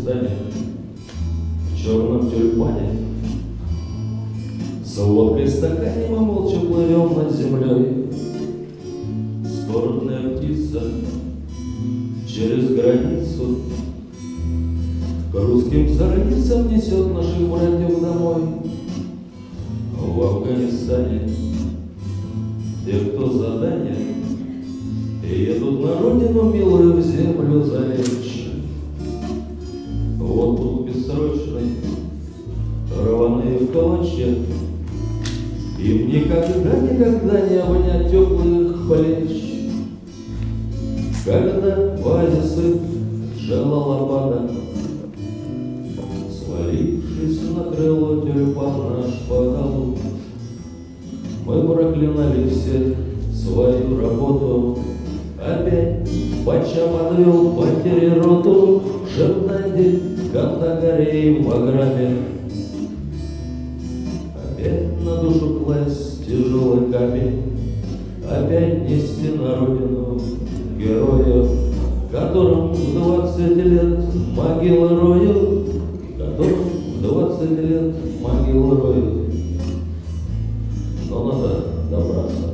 Афганистане, в черном тюльпане. С водкой в стакане мы молча плывем над землей. Скорбная птица через границу к русским зорницам несет наших братьев домой. В Афганистане те, кто задание, едут на родину милую, в землю залечь. В отпуск бессрочный, рваные в клочья, им никогда не обнять теплых плеч. Когда в оазисы Джалалабада, свалившись на крыло тюльпан наш подал, мы проклинали все свою работу. Опять Пача подвел потери роту в Шептанде, Кандагаре и в Баграме. Опять на душу класть тяжелый камень, опять нести на родину героев, которым в 20 лет могила роют, которым в 20 лет могила роют. Но надо добраться.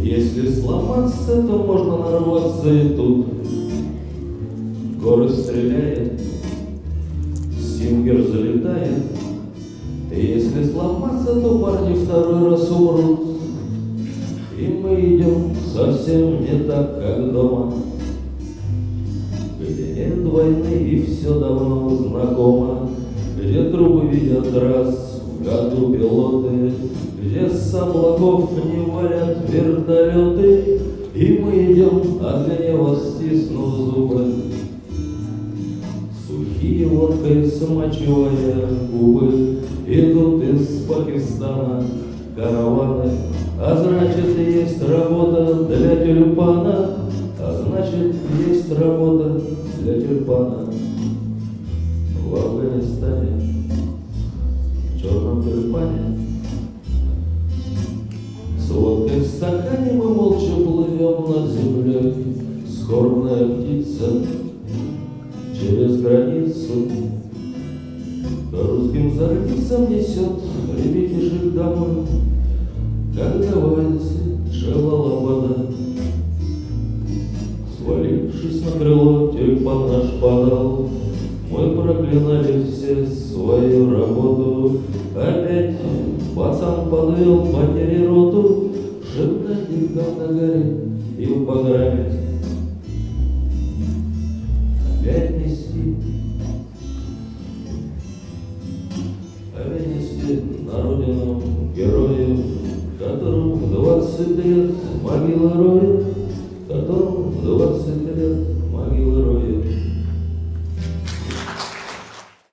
Если сломаться, то можно нарваться и тут. Горы стреляет, Сингер залетает, и если сломаться, то парни второй раз умрут. И мы идем совсем не так, как дома, где нет войны и все давно знакомо, где трубы видят раз в году пилоты, где с облаков не валят вертолеты. И мы идем от гнева, стиснув зубы, сухие водкой смачивая губы. Идут из Пакистана караваны, а значит, есть работа для тюльпана, а значит, есть работа для тюльпана. В Афганистане, в черном тюльпане, с водкой в стакане мы молча плывем над землей. Скорбная птица через границу к русским зорницам несет ребятишек домой. Когда в оазисе Джалалабада, свалившись на крыло, тюльпан наш подал, мы проклинали все свою работу. Опять пацан подвел потери роту в Шептанде, в Кандагаре и в Баграме. Опять нести на родину героев, которым в 20 лет могила роет, которым в 20 лет могила роет.